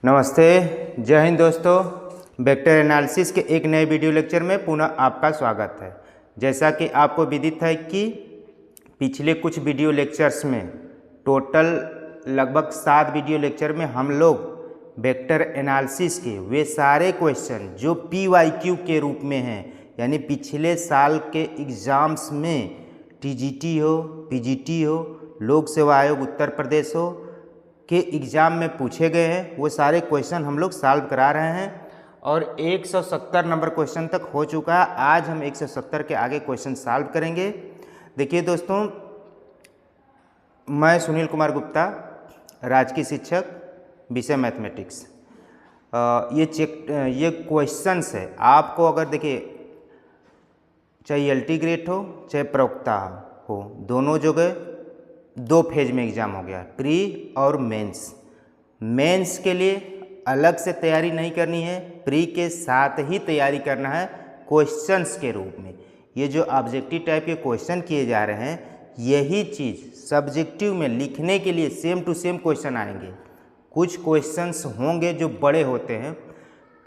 नमस्ते, जय हिंद दोस्तों। वेक्टर एनालिसिस के एक नए वीडियो लेक्चर में पुनः आपका स्वागत है। जैसा कि आपको विदित है कि पिछले कुछ वीडियो लेक्चर्स में टोटल लगभग 7 वीडियो लेक्चर में हम लोग वेक्टर एनालिसिस के वे सारे क्वेश्चन जो PYQ के रूप में हैं, यानी पिछले साल के एग्ज़ाम्स में TGT हो, PGT हो, लोक सेवा आयोग उत्तर प्रदेश हो के एग्ज़ाम में पूछे गए हैं, वो सारे क्वेश्चन हम लोग सॉल्व करा रहे हैं और 170 नंबर क्वेश्चन तक हो चुका है। आज हम 170 के आगे क्वेश्चन सॉल्व करेंगे। देखिए दोस्तों, मैं सुनील कुमार गुप्ता, राजकीय शिक्षक, विषय मैथमेटिक्स। ये क्वेश्चंस है आपको, अगर देखिए चाहे LT ग्रेड हो चाहे प्रवक्ता हो, दोनों जगह 2 फेज में एग्ज़ाम हो गया, प्री और मेंस। मेंस के लिए अलग से तैयारी नहीं करनी है, प्री के साथ ही तैयारी करना है क्वेश्चंस के रूप में। ये जो ऑब्जेक्टिव टाइप के क्वेश्चन किए जा रहे हैं, यही चीज़ सब्जेक्टिव में लिखने के लिए सेम टू सेम क्वेश्चन आएंगे। कुछ क्वेश्चंस होंगे जो बड़े होते हैं,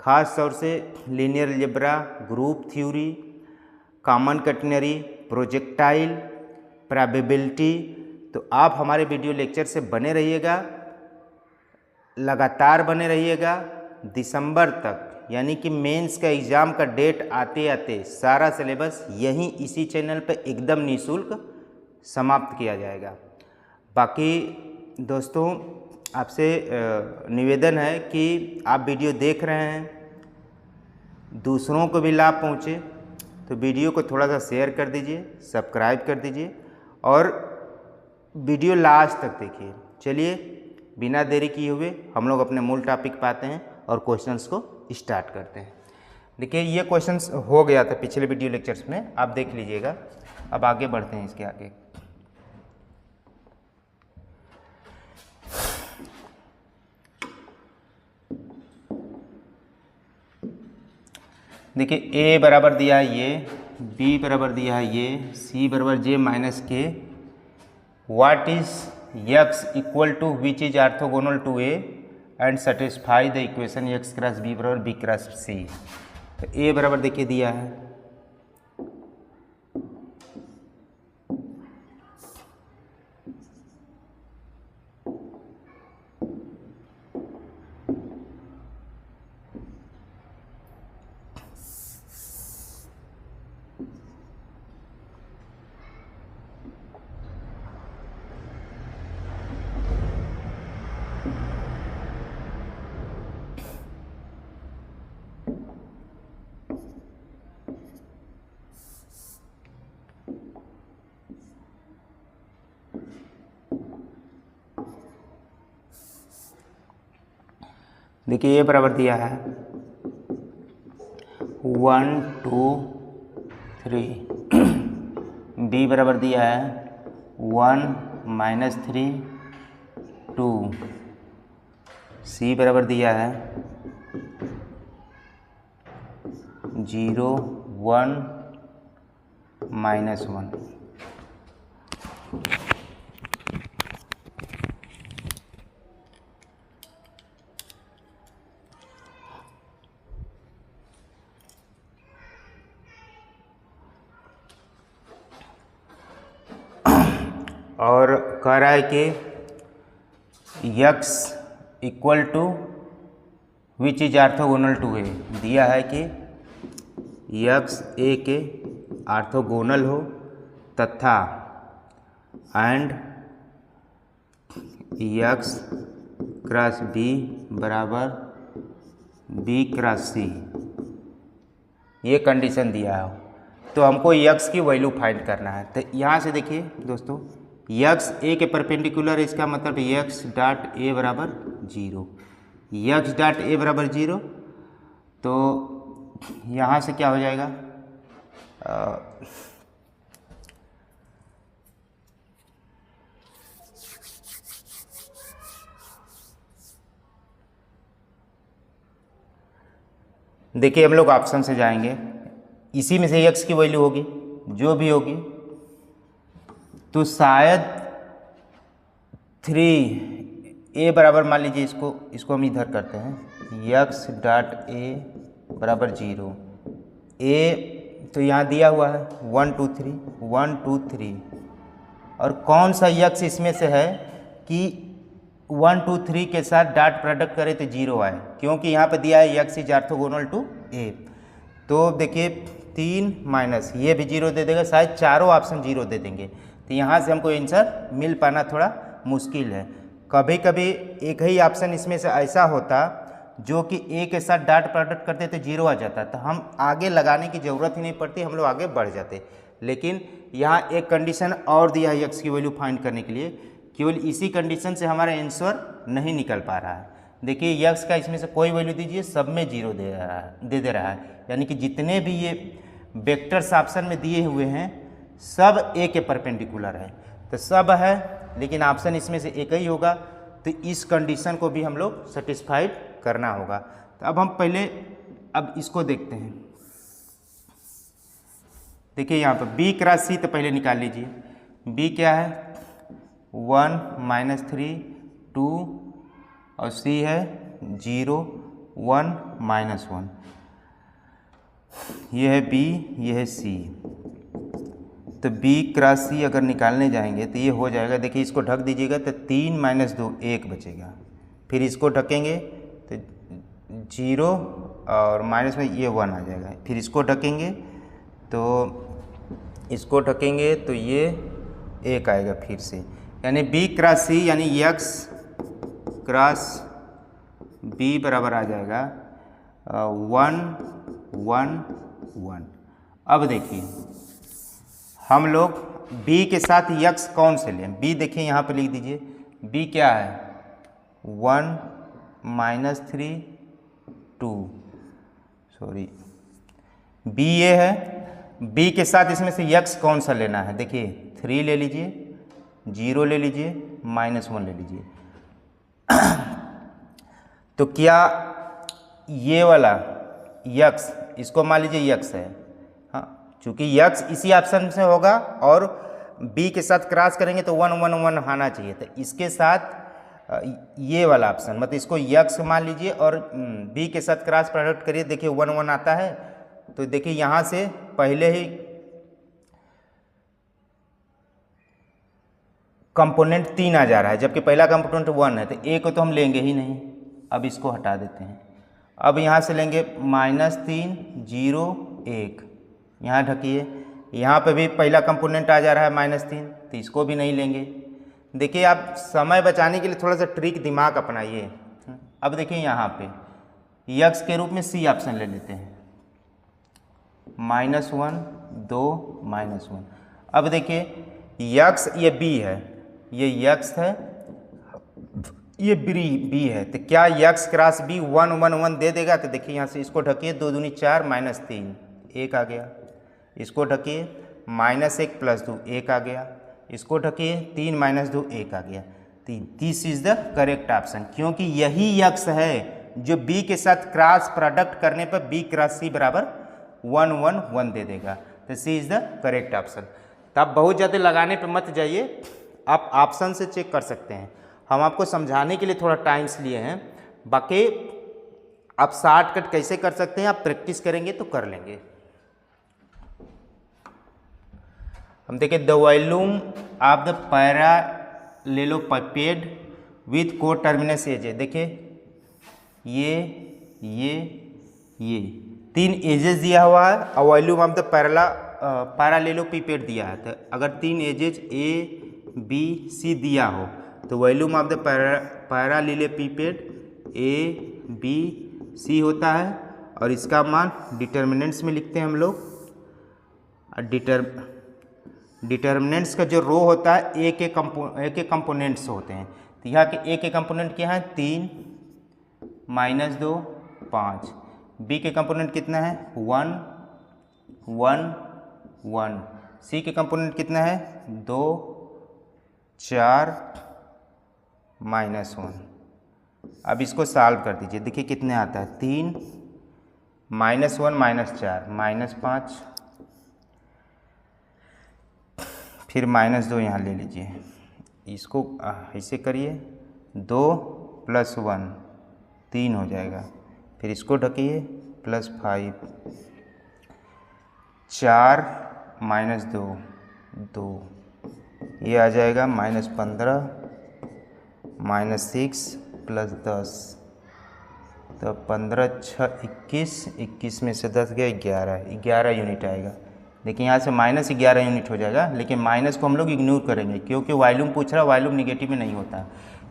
ख़ास तौर से linear algebra, group theory, common catenary, projectile, probability. तो आप हमारे वीडियो लेक्चर से बने रहिएगा, लगातार बने रहिएगा दिसंबर तक, यानी कि मेंस का एग्ज़ाम का डेट आते आते सारा सिलेबस यहीं इसी चैनल पर एकदम निःशुल्क समाप्त किया जाएगा। बाकी दोस्तों, आपसे निवेदन है कि आप वीडियो देख रहे हैं, दूसरों को भी लाभ पहुँचे, तो वीडियो को थोड़ा सा शेयर कर दीजिए, सब्सक्राइब कर दीजिए और वीडियो लास्ट तक देखिए। चलिए बिना देरी किए हुए हम लोग अपने मूल टॉपिक पे आते हैं और क्वेश्चंस को स्टार्ट करते हैं। देखिए, ये क्वेश्चंस हो गया था पिछले वीडियो लेक्चर्स में, आप देख लीजिएगा। अब आगे बढ़ते हैं इसके आगे। देखिए, A बराबर दिया है ये, B बराबर दिया है ये, C बराबर J माइनस के। What is x equal to which is orthogonal to A and satisfy the equation x cross B बराबर B क्रॉस C। तो A बराबर देखिए दिया है, देखिए A बराबर दिया है 1 2 3, B बराबर दिया है 1 माइनस 3 2, C बराबर दिया है 0 1 माइनस 1। और कह रहा है कि x equal to which is orthogonal to A. दिया है कि x A के ऑर्थोगोनल हो तथा एंड x क्रॉस B बराबर B क्रॉस C, ये कंडीशन दिया है। तो हमको x की वैल्यू फाइंड करना है। तो यहाँ से देखिए दोस्तों, x A के परपेंडिकुलर, इसका मतलब x डॉट A बराबर 0, x डॉट A बराबर 0। तो यहाँ से क्या हो जाएगा, देखिए हम लोग ऑप्शन से जाएंगे, इसी में से x की वैल्यू होगी जो भी होगी, तो शायद 3 ए बराबर मान लीजिए इसको हम इधर करते हैं, यक्स डॉट ए बराबर 0। ए तो यहाँ दिया हुआ है 1 2 3 1 2 3, और कौन सा यक्स इसमें से है कि 1 2 3 के साथ डॉट प्रोडक्ट करें तो 0 आए, क्योंकि यहाँ पर दिया है यक्स इज ऑर्थोगोनल टू ए। तो देखिए 3 माइनस ये भी 0 दे देगा, शायद चारों ऑप्शन 0 दे देंगे, तो यहाँ से हमको आंसर मिल पाना थोड़ा मुश्किल है। कभी कभी एक ही ऑप्शन इसमें से ऐसा होता जो कि ए के साथ डॉट प्रोडक्ट करते तो 0 आ जाता, तो हम आगे लगाने की ज़रूरत ही नहीं पड़ती, हम लोग आगे बढ़ जाते। लेकिन यहाँ एक कंडीशन और दिया है यक्स की वैल्यू फाइंड करने के लिए, केवल इसी कंडीशन से हमारा आंसर नहीं निकल पा रहा है। देखिए यक्स का इसमें से कोई वैल्यू दीजिए, सब में 0 दे दे रहा है, यानी कि जितने भी ये वेक्टर्स ऑप्शन में दिए हुए हैं सब ए के परपेंडिकुलर है, तो सब है, लेकिन ऑप्शन इसमें से एक ही होगा, तो इस कंडीशन को भी हम लोग सेटिस्फाइड करना होगा। तो अब हम पहले अब इसको देखते हैं। देखिए यहाँ पर बी क्रॉस सी तो पहले निकाल लीजिए। बी क्या है 1 -3 2 और सी है 0 1 -1। ये है बी, ये है सी, तो बी क्रॉस सी अगर निकालने जाएंगे तो ये हो जाएगा। देखिए इसको ढक दीजिएगा तो 3 - 2 1 बचेगा, फिर इसको ढकेंगे तो 0 और माइनस में ये 1 आ जाएगा, फिर इसको ढकेंगे तो ये 1 आएगा फिर से, यानी बी क्रॉस सी यानी यक्स क्रॉस बी बराबर आ जाएगा 1 1 1। अब देखिए हम लोग b के साथ यक्स कौन से लें, b देखिए यहाँ पे लिख दीजिए, b क्या है 1 -3 2, सॉरी b ये है। b के साथ इसमें से यक्स कौन सा लेना है, देखिए 3 ले लीजिए, 0 ले लीजिए, -1 ले लीजिए। तो क्या ये वाला यक्स, इसको मान लीजिए यक्स है, चूँकि यक्स इसी ऑप्शन से होगा और b के साथ क्रॉस करेंगे तो 1 1 1 आना चाहिए, तो इसके साथ ये वाला ऑप्शन मतलब इसको यक्स मान लीजिए और b के साथ क्रॉस प्रोडक्ट करिए, देखिए 1 1 आता है। तो देखिए यहाँ से पहले ही कंपोनेंट 3 आ जा रहा है, जबकि पहला कंपोनेंट 1 है, तो a को तो हम लेंगे ही नहीं। अब इसको हटा देते हैं, अब यहाँ से लेंगे -3 0 1, यहाँ ढकिए, यहाँ पे भी पहला कंपोनेंट आ जा रहा है -3, तो इसको भी नहीं लेंगे। देखिए आप समय बचाने के लिए थोड़ा सा ट्रिक दिमाग अपनाइए। अब देखिए यहाँ पे यक्स के रूप में सी ऑप्शन ले लेते हैं, -1 2 -1। अब देखिए यक्स ये बी है, ये यक्स है, ये बी है, तो क्या यक्स क्रॉस बी 1 1 1 दे देगा? तो देखिए यहाँ से इसको ढकिए, 2 दूनी 4 -3 1 आ गया, इसको ढकिए -1 + 2 1 आ गया, इसको ढकिए 3 - 2 1 आ गया। This is the correct option, क्योंकि यही यक्स है जो बी के साथ क्रॉस प्रोडक्ट करने पर बी क्रॉस सी बराबर 1 1 1 दे देगा, तो सी इज द करेक्ट ऑप्शन। तो आप बहुत ज़्यादा लगाने पे मत जाइए, आप ऑप्शन से चेक कर सकते हैं। हम आपको समझाने के लिए थोड़ा टाइम्स लिए हैं, बाकी आप शॉर्टकट कैसे कर सकते हैं आप प्रैक्टिस करेंगे तो कर लेंगे। हम देखें the volume of the parallelepiped with coterminous edge है। देखिए ये 3 एजेस दिया हुआ है और वॉल्यूम ऑफ द पैरालेलोपिपेड दिया है। तो अगर 3 एजेस ए बी सी दिया हो तो volume of the parallelepiped A B C होता है, और इसका मान डिटर्मिनेंट्स में लिखते हैं हम लोग। डिटर्मिनेंट्स का जो रो होता है ए के कंपोनेंट्स होते हैं, तो यहाँ के ए के कंपोनेंट क्या है 3 -2 5, बी के कंपोनेंट कितना है 1 1 1, सी के कंपोनेंट कितना है 2 4 -1। अब इसको सॉल्व कर दीजिए, देखिए कितने आता है 3 -1 -4 -5, फिर -2 यहाँ ले लीजिए, इसको ऐसे करिए 2 +1 3 हो जाएगा। फिर इसको ढकिए +5 4 -2 2 ये आ जाएगा -15 -6 +10 तो 15 6 21 21 में से 10 गया 11 यूनिट आएगा। देखिए यहाँ से -11 यूनिट हो जाएगा, लेकिन माइनस को हम लोग इग्नोर करेंगे क्योंकि वॉल्यूम पूछ रहा है, वॉल्यूम निगेटिव में नहीं होता,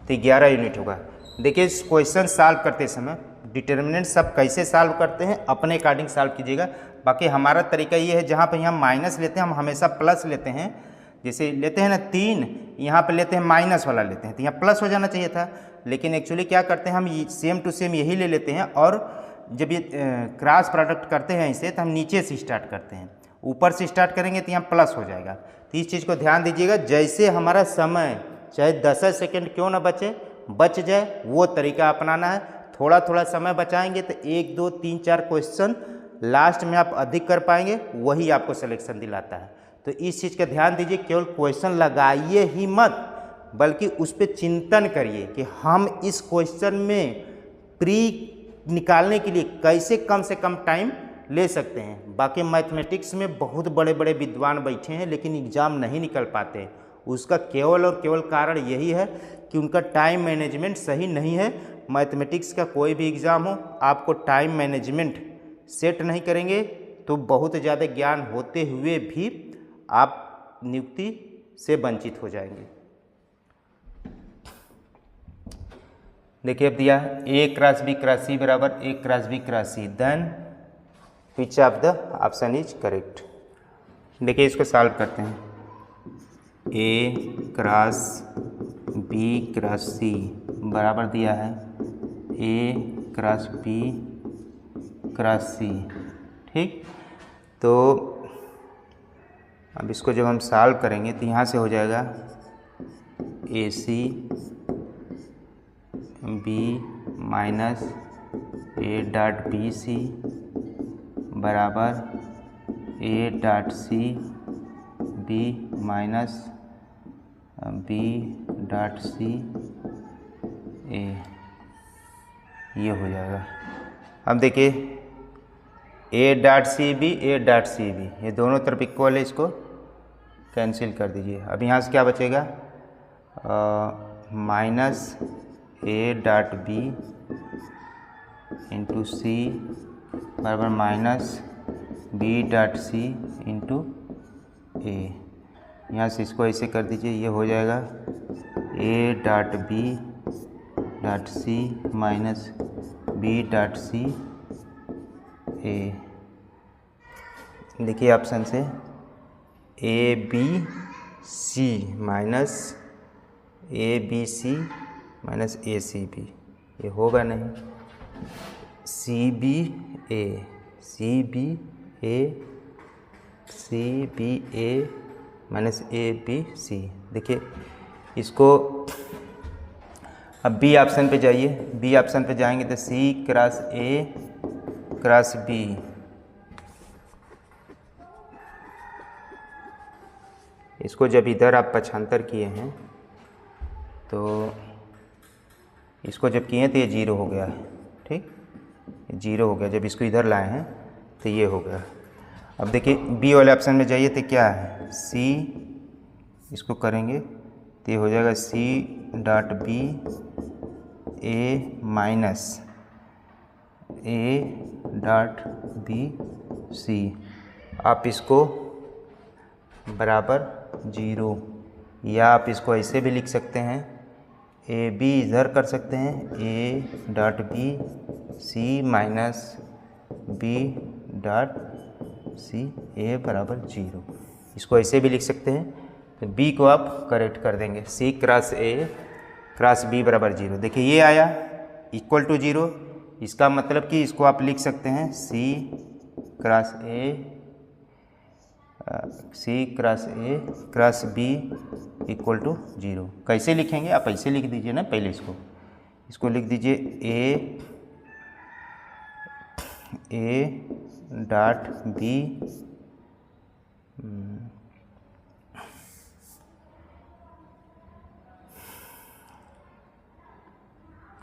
तो 11 यूनिट होगा। देखिए इस क्वेश्चन सॉल्व करते समय डिटर्मिनेंट सब कैसे सॉल्व करते हैं अपने अकॉर्डिंग सॉल्व कीजिएगा। बाकी हमारा तरीका ये है, जहाँ पर यहाँ माइनस लेते हैं हम हमेशा प्लस लेते हैं। जैसे लेते हैं ना 3, यहाँ पे लेते हैं माइनस वाला लेते हैं, तो यहाँ प्लस हो जाना चाहिए था, लेकिन एक्चुअली क्या करते हैं हम सेम टू सेम यही ले लेते हैं। और जब ये क्रॉस प्रोडक्ट करते हैं इसे, तो हम नीचे से स्टार्ट करते हैं, ऊपर से स्टार्ट करेंगे तो यहाँ प्लस हो जाएगा। तो इस चीज़ को ध्यान दीजिएगा, जैसे हमारा समय चाहे 10 सेकेंड क्यों ना बच जाए वो तरीका अपनाना है। थोड़ा थोड़ा समय बचाएंगे तो 1 2 3 4 क्वेश्चन लास्ट में आप अधिक कर पाएंगे, वही आपको सिलेक्शन दिलाता है। तो इस चीज़ का ध्यान दीजिए, केवल क्वेश्चन लगाइए ही मत, बल्कि उस पर चिंतन करिए कि हम इस क्वेश्चन में प्री निकालने के लिए कैसे कम से कम टाइम ले सकते हैं। बाकी मैथमेटिक्स में बहुत बड़े बड़े विद्वान बैठे हैं लेकिन एग्ज़ाम नहीं निकल पाते, उसका केवल और केवल कारण यही है कि उनका टाइम मैनेजमेंट सही नहीं है। मैथमेटिक्स का कोई भी एग्ज़ाम हो, आपको टाइम मैनेजमेंट सेट नहीं करेंगे तो बहुत ज़्यादा ज्ञान होते हुए भी आप नियुक्ति से वंचित हो जाएंगे। देखिए अब दिया A cross B cross C बराबर A cross B cross C, then which of the option is correct. देखिए इसको सॉल्व करते हैं। A cross B cross C बराबर दिया है A cross B cross C, ठीक। तो अब इसको जब हम सॉल्व करेंगे तो यहाँ से हो जाएगा AC B minus A dot BC बराबर A dot C B minus B dot C A, ये हो जाएगा। अब देखिए A dot C B A dot C B ये दोनों तरफ इक्वल है, इसको कैंसिल कर दीजिए। अब यहाँ से क्या बचेगा, minus A dot B into C बराबर minus B dot C into A। यहाँ से इसको ऐसे कर दीजिए, ये हो जाएगा A dot B dot C minus B dot C A। देखिए ऑप्शन से ABC minus ABC minus ACB ये होगा नहीं, CBA CBA CBA minus ABC। देखिए इसको अब B ऑप्शन पे जाइए, B ऑप्शन पे जाएंगे तो C cross A cross B, इसको जब इधर आप पक्षांतर किए हैं तो इसको जब किए हैं तो ये 0 हो गया है, ठीक, 0 हो गया। जब इसको इधर लाए हैं तो ये हो गया। अब देखिए बी वाले ऑप्शन में जाइए तो क्या है, सी, इसको करेंगे तो ये हो जाएगा C dot B A minus A dot B C. आप इसको बराबर 0, या आप इसको ऐसे भी लिख सकते हैं, ए बी इधर कर सकते हैं, A dot B C minus B dot C A बराबर 0, इसको ऐसे भी लिख सकते हैं। तो बी को आप करेक्ट कर देंगे, सी क्रॉस ए क्रॉस बी बराबर 0। देखिए ये आया इक्वल टू 0, इसका मतलब कि इसको आप लिख सकते हैं C cross A cross B equal to 0। कैसे लिखेंगे, आप ऐसे लिख दीजिए ना, पहले इसको लिख दीजिए ए डॉट बी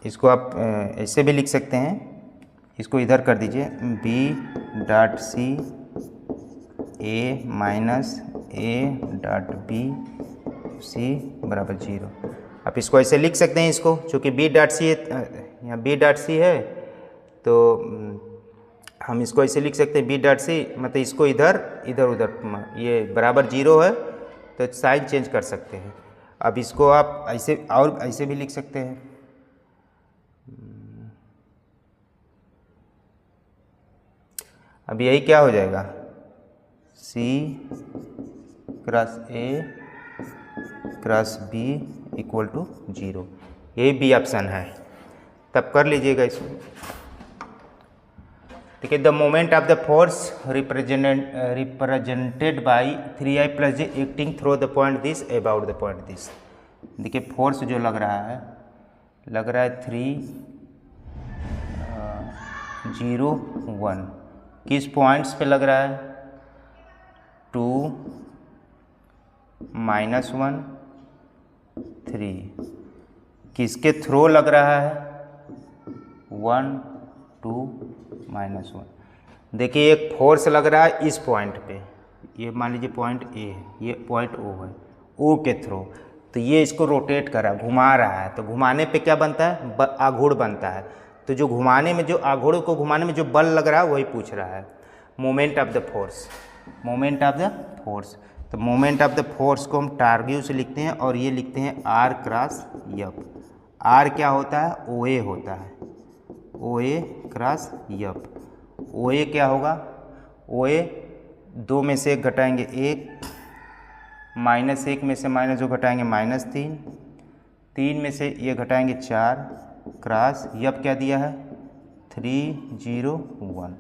इसको आप ऐसे भी लिख सकते हैं, इसको इधर कर दीजिए, b dot C a minus a dot b C बराबर 0। आप इसको ऐसे लिख सकते हैं, इसको चूँकि b डॉट सी यहाँ b डॉट सी है तो हम इसको ऐसे लिख सकते हैं, b डॉट सी मतलब इसको इधर इधर उधर, ये बराबर 0 है तो साइन चेंज कर सकते हैं। अब इसको आप ऐसे और ऐसे भी लिख सकते हैं, अब यही क्या हो जाएगा, c cross a cross b equal to 0, यही बी ऑप्शन है। तब कर लीजिएगा इसको। ठीक है, the moment of the force represented by 3i plus J acting through the point this about the point this. देखिए फोर्स जो लग रहा है 0 1, किस पॉइंट्स पे लग रहा है, 2 -1 3, किसके थ्रो लग रहा है, 1 2 -1। देखिए एक फोर्स लग रहा है इस पॉइंट पे, ये मान लीजिए पॉइंट ए है, ये पॉइंट ओ है, ओ के थ्रो, तो ये इसको रोटेट कर रहा है, घुमा रहा है, तो घुमाने पे क्या बनता है, आघूर्ण बनता है। तो जो घुमाने में, जो आघूर्ण को घुमाने में जो बल लग रहा है वही पूछ रहा है, moment of the force, moment of the force. तो मोमेंट ऑफ द फोर्स को हम टारग्यू से लिखते हैं और ये लिखते हैं आर क्रॉस एफ। आर क्या होता है, ओ ए होता है, ओ ए क्रॉस एफ। ओ ए क्या होगा, ओ ए 2 में से 1 घटाएंगे 1, -1 में से -2 घटाएंगे -3, 3 में से ये घटाएंगे 4, क्रॉस एफ क्या दिया है 3 0 1।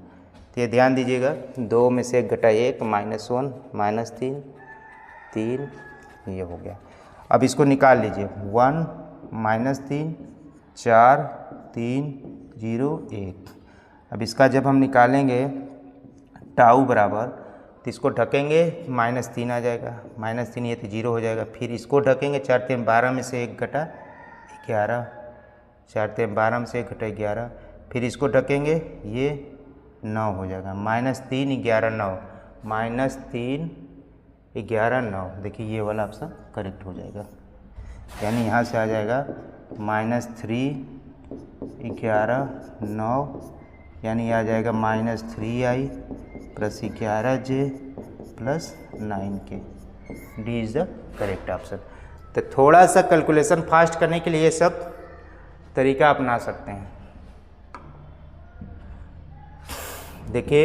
तो ये ध्यान दीजिएगा, 2 में से 1 घटाए 1, -1 -3 3, ये हो गया। अब इसको निकाल लीजिए, 1 -3 4 3 0 1। अब इसका जब हम निकालेंगे टाउ बराबर, तो इसको ढकेंगे -3 आ जाएगा, -3 ये तो 0 हो जाएगा। फिर इसको ढकेंगे, 4 3 12 में से 1 घटा 11, 4 3 12 में से 1 घटा 11। फिर इसको ढकेंगे, ये 9 हो जाएगा, -3 11 9, -3 11 9। देखिए ये वाला ऑप्शन करेक्ट हो जाएगा, यानी यहाँ से आ जाएगा -3 11 9, यानी आ जाएगा -3i plus 11j plus 9k। D is the correct option. तो थोड़ा सा कैलकुलेशन फास्ट करने के लिए ये सब तरीका अपना सकते हैं। देखिए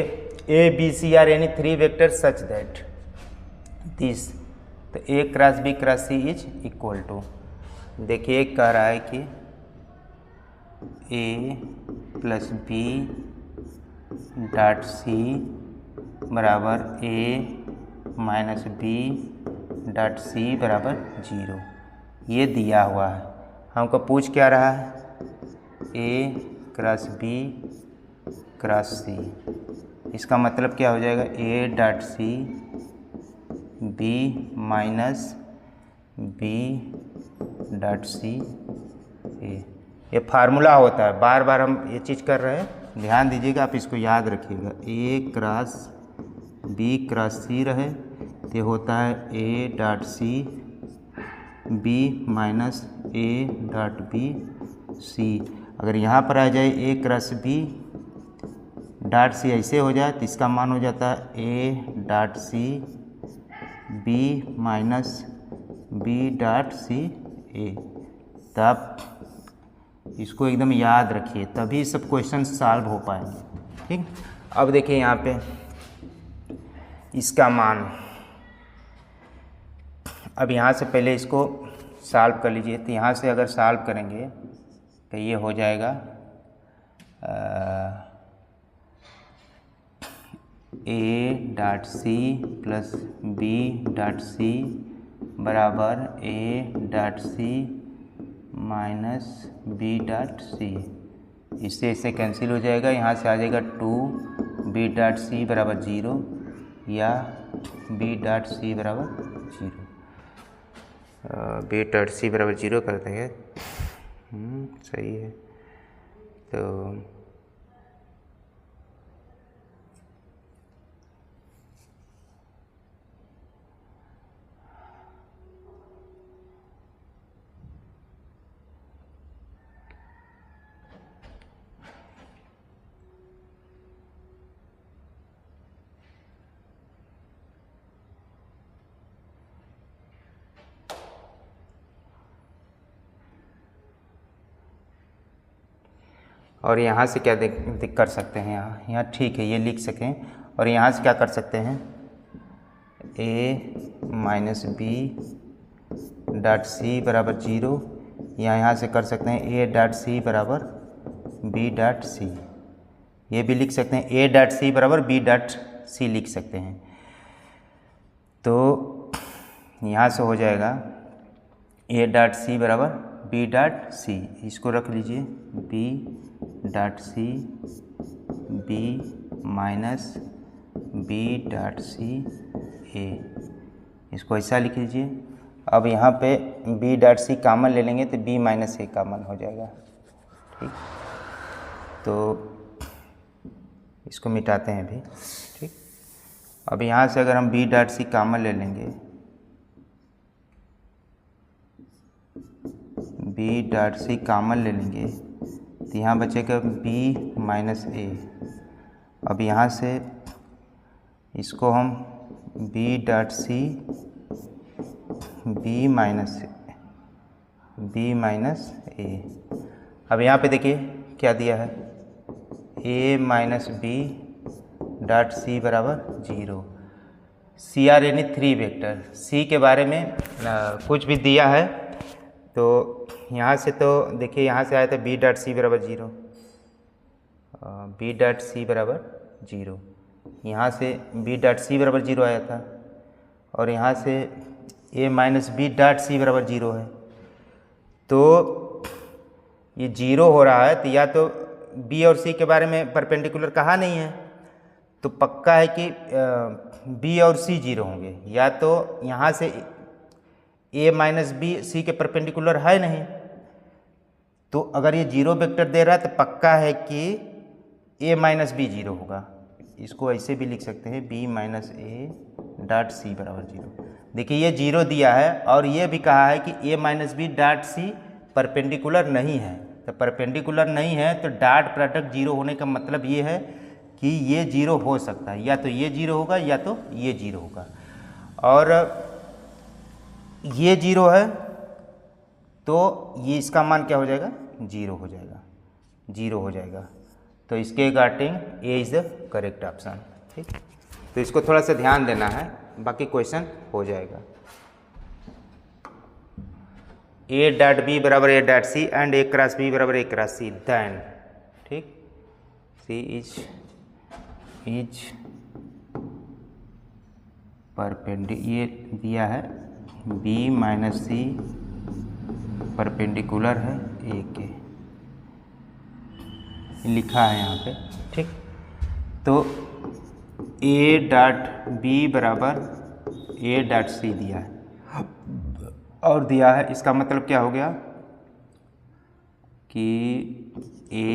A B C are any 3 vector such that this, तो A cross B cross C is equal to, देखिए कह रहा है कि A plus B dot C बराबर A minus B dot C बराबर 0, ये दिया हुआ है। हमको पूछ क्या रहा है, A cross B cross C, इसका मतलब क्या हो जाएगा, A dot C B minus B dot C A. ये फार्मूला होता है, बार बार हम ये चीज़ कर रहे हैं, ध्यान दीजिएगा, आप इसको याद रखिएगा। A cross B cross C रहे तो होता है A dot C B minus A dot B C. अगर यहाँ पर आ जाए A cross B dot C ऐसे हो जाए तो इसका मान हो जाता है A dot C B minus B dot C A. तब इसको एकदम याद रखिए, तभी सब क्वेश्चन सॉल्व हो पाएंगे। ठीक, अब देखिए यहाँ पे इसका मान, अब यहाँ से पहले इसको सॉल्व कर लीजिए। तो यहाँ से अगर सॉल्व करेंगे तो ये हो जाएगा A dot C plus B dot C बराबर A dot C minus B dot C. इससे इससे कैंसिल हो जाएगा, यहाँ से आ जाएगा 2 बी डॉट सी बराबर 0 या बी डॉट सी बराबर 0। बी डॉट सी बराबर 0 कर देंगे, सही है। तो और यहाँ से क्या देख कर सकते हैं, यहाँ ठीक है, ये लिख सकें। और यहाँ से क्या कर सकते हैं, a minus B dot C बराबर 0, या यहाँ से कर सकते हैं a डॉट सी बराबर b डॉट सी, ये भी लिख सकते हैं। a डॉट सी बराबर b डॉट सी लिख सकते हैं। तो यहाँ से हो जाएगा a डॉट सी बराबर b डॉट सी, इसको रख लीजिए b dot C b minus b dot C a, इसको ऐसा लिख लीजिए। अब यहाँ पे b डॉट सी कॉमन ले लेंगे तो b माइनस a कॉमन हो जाएगा। ठीक, तो इसको मिटाते हैं अभी। ठीक, अब यहाँ से अगर हम b डॉट सी कॉमन ले लेंगे, b डॉट सी कॉमन ले लेंगे तो यहाँ बचेगा b माइनस a। अब यहाँ से इसको हम b dot C b minus a, अब यहाँ पे देखिए क्या दिया है, a minus B dot C बराबर 0। सी आर यानी 3 वेक्टर, सी के बारे में कुछ भी दिया है तो यहाँ से तो देखिए यहाँ से आया था b डॉट सी बराबर 0, b डॉट सी बराबर 0, यहाँ से b डॉट सी बराबर 0 आया था, और यहाँ से a minus B dot C बराबर 0 है। तो ये 0 हो रहा है तो या तो b और c के बारे में परपेंडिकुलर कहा नहीं है, तो पक्का है कि b और c 0 होंगे, या तो यहाँ से a माइनस बी सी के परपेंडिकुलर है नहीं। तो अगर ये 0 वेक्टर दे रहा है तो पक्का है कि a माइनस बी 0 होगा। इसको ऐसे भी लिख सकते हैं b minus a dot C बराबर 0। देखिए ये 0 दिया है और ये भी कहा है कि a minus B dot C perpendicular नहीं है। तो परपेंडिकुलर नहीं है तो डॉट प्रोडक्ट 0 होने का मतलब ये है कि ये 0 हो सकता है, या तो ये 0 होगा या तो ये 0 होगा। और ये 0 है तो ये इसका मान क्या हो जाएगा, 0 हो जाएगा, 0 हो जाएगा। तो इसके according A is the correct option. ठीक, तो इसको थोड़ा सा ध्यान देना है, बाकी क्वेश्चन हो जाएगा। ए डॉट बी बराबर A dot C and A cross B बराबर ए क्रॉस सी, देन ठीक सी इज ये दिया है b माइनस सी परपेंडिकुलर है ए के, लिखा है यहाँ पे। ठीक, तो a डॉट बी बराबर a डॉट सी दिया है और दिया है, इसका मतलब क्या हो गया कि a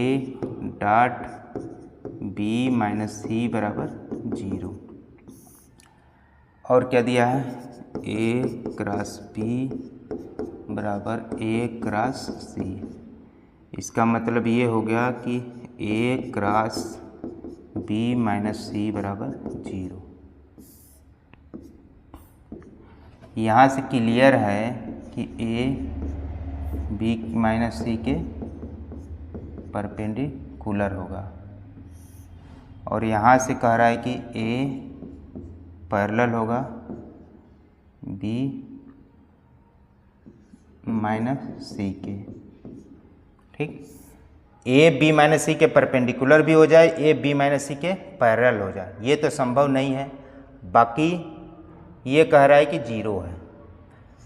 डॉट बी माइनस सी बराबर 0, और क्या दिया है a क्रॉस बी बराबर a क्रॉस सी। इसका मतलब ये हो गया कि a क्रॉस b माइनस सी बराबर 0। यहाँ से क्लियर है कि a b माइनस सी के परपेंडिकुलर होगा, और यहाँ से कह रहा है कि a पैरेलल होगा b माइनस सी के। ठीक, ए बी माइनस सी के परपेंडिकुलर भी हो जाए, ए बी माइनस सी के पैरेलल हो जाए, ये तो संभव नहीं है। बाकी ये कह रहा है कि 0 है।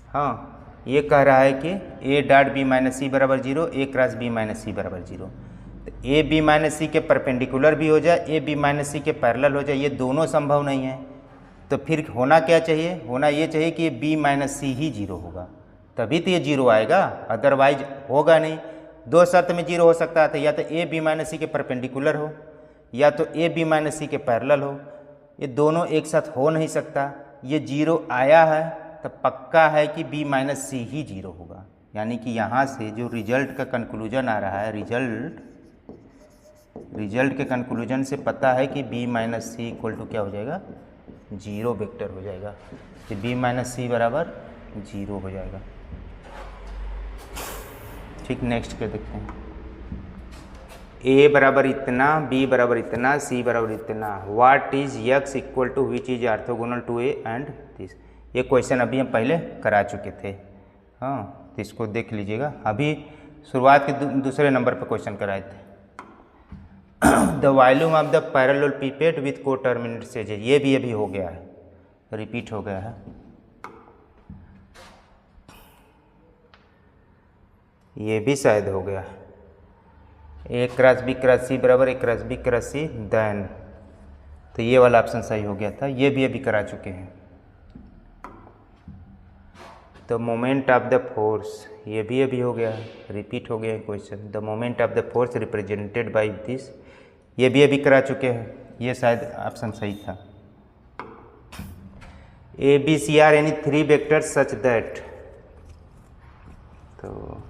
हाँ, ये कह रहा है कि ए डॉट बी माइनस सी बराबर 0, ए क्रॉस बी माइनस सी बराबर 0। तो ए बी माइनस सी के परपेंडिकुलर भी हो जाए, ए बी माइनस सी के पैरेलल हो जाए, ये दोनों संभव नहीं है। तो फिर होना क्या चाहिए, होना ये चाहिए कि बी माइनस सी ही 0 होगा, तभी तो ये 0 आएगा, अदरवाइज होगा नहीं। दो शर्त में जीरो हो सकता था, या तो ए बी माइनस सी के परपेंडिकुलर हो या तो ए बी माइनस सी के पैरेलल हो। ये दोनों एक साथ हो नहीं सकता। ये जीरो आया है तो पक्का है कि बी माइनस सी ही जीरो होगा। यानी कि यहाँ से जो रिजल्ट का कंक्लूजन आ रहा है, रिजल्ट के कंक्लूजन से पता है कि B minus C equal to क्या हो जाएगा, जीरो वेक्टर हो जाएगा। तो बी माइनस सी बराबर जीरो हो जाएगा। ठीक, नेक्स्ट कर देखते हैं। ए बराबर इतना, बी बराबर इतना, सी बराबर इतना। What is X equal to which is orthogonal to A and this. ये क्वेश्चन अभी हम पहले करा चुके थे। हाँ, तो इसको देख लीजिएगा। अभी शुरुआत के दूसरे नंबर पर क्वेश्चन कराए थे। The volume of the parallel pipette with को टर्मिनेट सेज। ये भी अभी हो गया है, रिपीट हो गया है। ये भी शायद हो गया। ए क्रॉस बी क्रॉस सी बराबर A cross B cross C then, तो ये वाला ऑप्शन सही हो गया था। ये भी अभी करा चुके हैं। The moment of the force, ये भी अभी हो गया, रिपीट हो गया question. The moment of the force represented by this, ये भी अभी करा चुके हैं। ये शायद ऑप्शन सही था। A B C are any three vectors such that, तो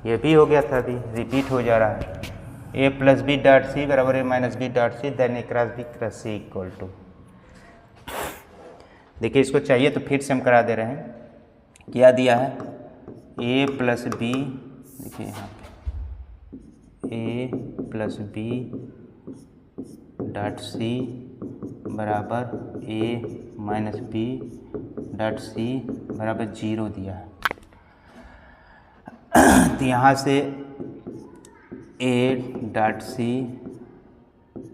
ये भी हो गया था, अभी रिपीट हो जा रहा है। A plus B dot C बराबर A minus B dot C then A cross B cross C equal to. देखिए, इसको चाहिए तो फिर से हम करा दे रहे हैं। क्या दिया है, ए प्लस बी, देखिए यहाँ पे A plus B dot C बराबर A minus B dot C बराबर जीरो दिया है। तो यहाँ से A dot C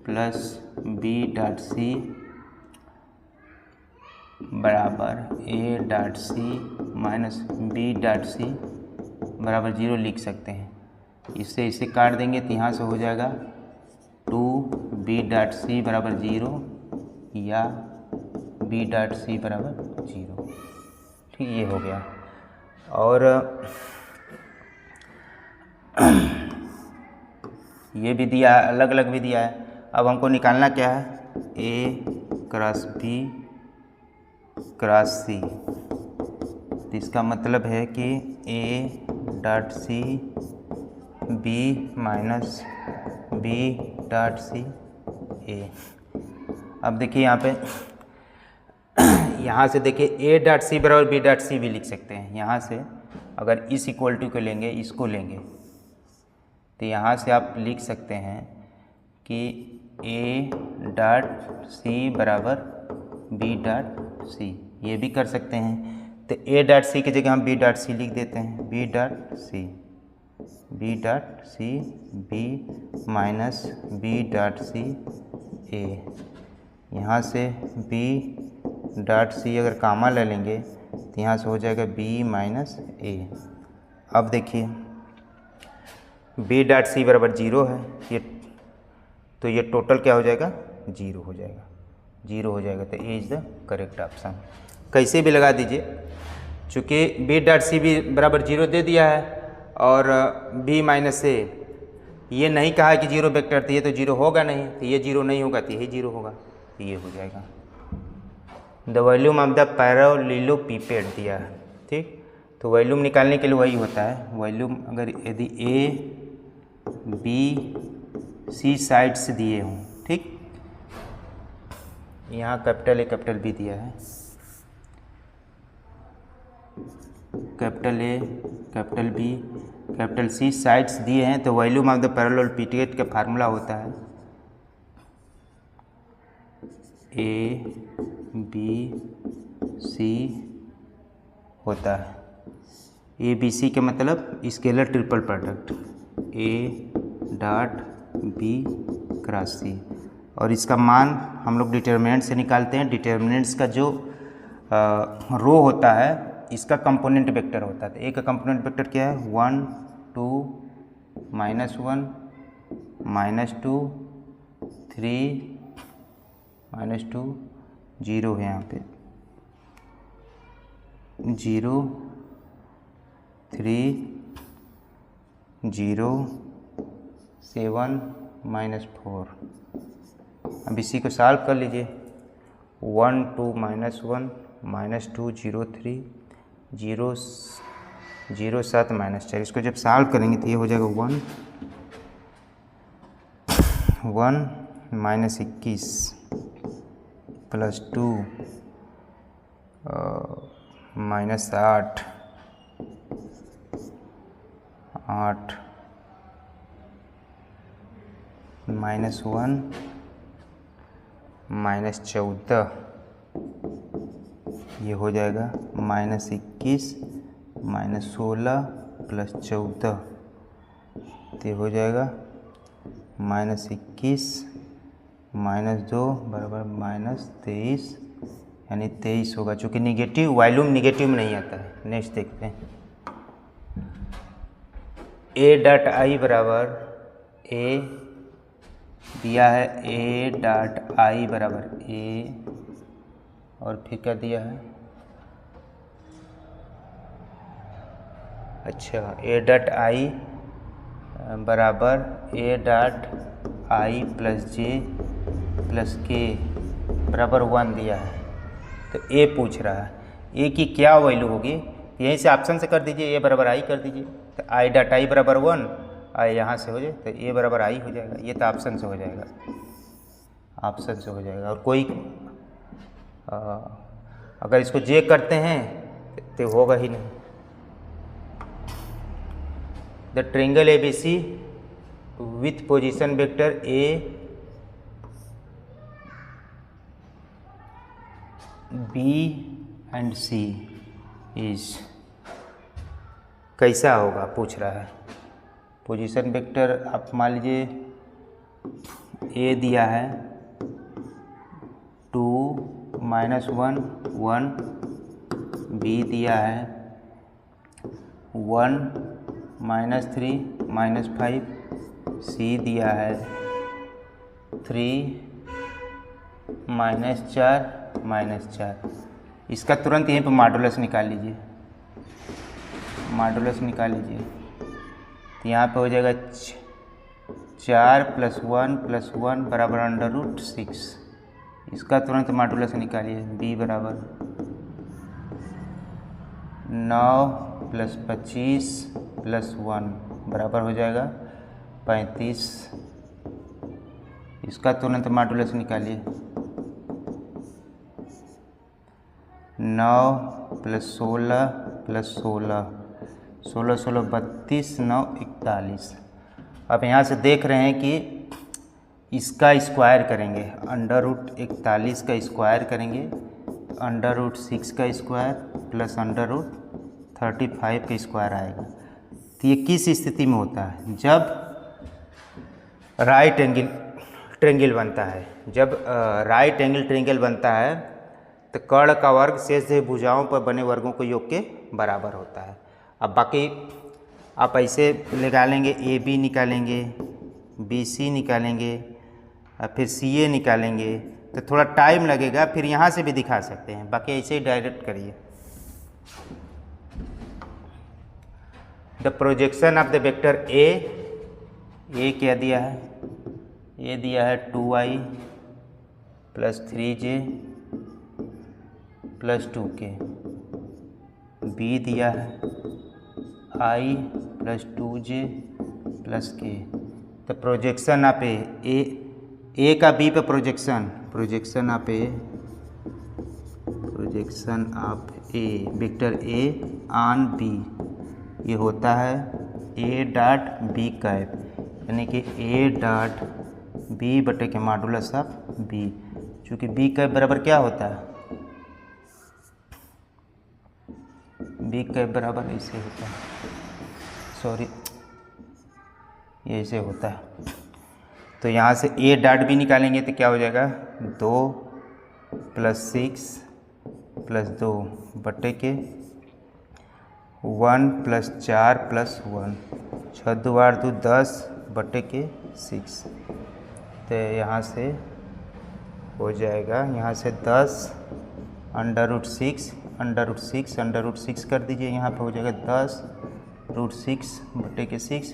plus B dot C बराबर A dot C minus B dot C बराबर जीरो लिख सकते हैं। इससे इसे काट देंगे तो यहाँ से हो जाएगा टू बी डॉट सी बराबर जीरो या बी डॉट सी बराबर जीरो। ठीक, ये हो गया। और ये भी दिया है, अलग अलग भी दिया है। अब हमको निकालना क्या है, A cross B cross C. तो इसका मतलब है कि A dot C B minus B dot C A. अब देखिए यहाँ पे यहाँ से देखिए ए डॉट सी बराबर बी डॉट सी भी लिख सकते हैं। यहाँ से अगर इस इक्वल टू को लेंगे, इसको लेंगे, तो यहाँ से आप लिख सकते हैं कि ए डॉट सी बराबर बी डॉट सी, ये भी कर सकते हैं। तो ए डॉट सी की जगह हम बी डॉट सी लिख देते हैं, B dot C, B dot C B minus B dot C A. यहाँ से बी डॉट सी अगर कामा ले लेंगे तो यहाँ से हो जाएगा बी माइनस ए। अब देखिए बी डॉट सी बराबर जीरो है, ये तो ये टोटल क्या हो जाएगा, जीरो हो जाएगा, जीरो हो जाएगा। तो A is the correct option. कैसे भी लगा दीजिए, चूँकि बी डॉट सी भी बराबर जीरो दे दिया है और बी माइनस ए ये नहीं कहा कि जीरो वेक्टर, तो ये तो जीरो होगा नहीं, तो ये जीरो नहीं होगा तो यही जीरो होगा, तो ये हो जाएगा। द वॉल्यूम ऑफ द पैरेललोपिपेड दिया है। ठीक, तो वॉल्यूम निकालने के लिए वही होता है। वॉल्यूम अगर यदि ए बी सी साइड्स दिए हों, ठीक, यहाँ कैपिटल ए कैपिटल बी दिया है, capital A capital B capital C sides दिए हैं, तो वॉल्यूम ऑफ द पैरेललोपिपेड का फार्मूला होता है ए बी सी होता है। ए बी सी का मतलब scalar triple product A dot B cross C, और इसका मान हम लोग डिटर्मिनेंट से निकालते हैं। डिटर्मिनेंट्स का जो रो होता है इसका कंपोनेंट वेक्टर होता है। तो ए का कंपोनेंट वेक्टर क्या है, 1 2 -1 -2 3 -2 0 है यहाँ पे 0 3 0 7 -4। अब इसी को सॉल्व कर लीजिए। 1 2 -1 -2 0 3 0 0 7 -4। इसको जब सॉल्व करेंगे तो ये हो जाएगा 1 -21 +2 -8 -1 -14 ये हो जाएगा -21 -16 +14 तो ये हो जाएगा -21 -2 बराबर -23, यानी 23 होगा। चूँकि निगेटिव वॉल्यूम निगेटिव में नहीं आता है। नेक्स्ट देखते हैं। A.I बराबर A दिया है, A.I बराबर A, और फिर क्या दिया है, अच्छा A.I बराबर A.I + J + K बराबर 1 दिया है। तो A पूछ रहा है A की क्या वैल्यू होगी, यहीं से ऑप्शन से कर दीजिए। A बराबर I कर दीजिए, तो I.I बराबर 1, I यहाँ से हो जाए तो A बराबर I हो जाएगा। ये तो ऑप्शन से हो जाएगा, ऑप्शन से हो जाएगा। और कोई अगर इसको J करते हैं तो होगा ही नहीं। The triangle ABC with position vector A B and C is कैसा होगा पूछ रहा है। पोजीशन वेक्टर आप मान लीजिए A दिया है 2 -1 1, B दिया है 1 -3 -5, C दिया है 3 -4 -4। इसका तुरंत यहीं पर मॉडुलस निकाल लीजिए, मॉडुलस निकाल लीजिए। तो यहाँ पे हो जाएगा 4 + 1 + 1 बराबर √6। इसका तुरंत मॉडुलस निकालिए। B बराबर 9 + 25 + 1 बराबर हो जाएगा 35। इसका तुरंत मॉडुलस निकालिए। 9 + 16 + 16 16 16 32 9 41। अब यहाँ से देख रहे हैं कि इसका स्क्वायर करेंगे, √41 का स्क्वायर करेंगे तो √6 का स्क्वायर प्लस √35 का स्क्वायर आएगा। तो ये किस स्थिति में होता है, जब राइट एंगल ट्रायंगल बनता है। जब राइट एंगल ट्रायंगल बनता है तो कर्ण का वर्ग शेष भुजाओं पर बने वर्गों को योग के बराबर होता है। अब बाकी आप ऐसे निकालेंगे, AB निकालेंगे, BC निकालेंगे और फिर CA निकालेंगे तो थोड़ा टाइम लगेगा, फिर यहाँ से भी दिखा सकते हैं। बाकी ऐसे ही डायरेक्ट करिए। The projection of the vector A क्या दिया है, A दिया है 2I + 3J + 2K। B दिया है I + 2J + K। तो प्रोजेक्शन ऑफ A का B पे projection of A vector A on B ये होता है A.B कैप, यानी कि A.B बटे के मॉडुलस ऑफ B। चूँकि B कैप बराबर क्या होता है, B कैप बराबर ऐसे होता है, सॉरी ये ऐसे होता है। तो यहाँ से A.B निकालेंगे तो क्या हो जाएगा 2 + 6 + 2 बटे के 1 + 4 + 1 6 2 8 2 10 बटे के 6। तो यहाँ से हो जाएगा, यहाँ से 10 √6 कर दीजिए। यहाँ पे हो जाएगा 10 √6 बटे के 6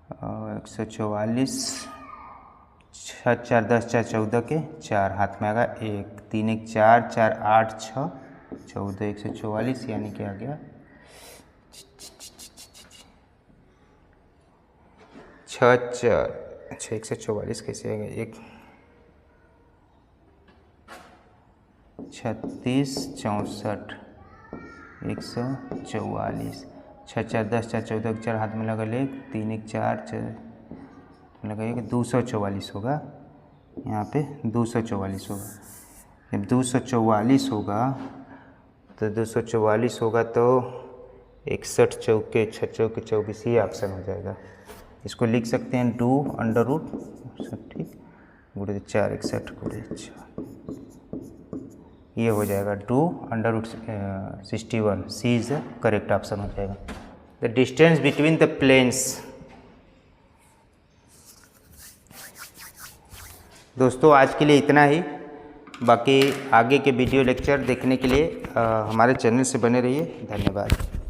144, 6 4 10 4 14 के 4 हाथ में आएगा 1, 3 1 4, 4 8 6 14 144 यानी कि आ गया 6 4 अच्छा 144 कैसे आएगा 1 36 64 144 6 4 10 4 14 4 हाथ में लगा 1 3 1 4 लगाइएगा 244 होगा यहाँ पे 244 होगा। जब 244 होगा तो 244 होगा तो 61 चौके 6 चौके 24 ये ऑप्शन हो जाएगा। इसको लिख सकते हैं 2 अंडर रूट 60 गुणे 4 61 गुणे 4 ये हो जाएगा 2 under root 61 C is the correct option हो जाएगा। The distance between the planes. दोस्तों आज के लिए इतना ही, बाकी आगे के वीडियो लेक्चर देखने के लिए हमारे चैनल से बने रहिए। धन्यवाद।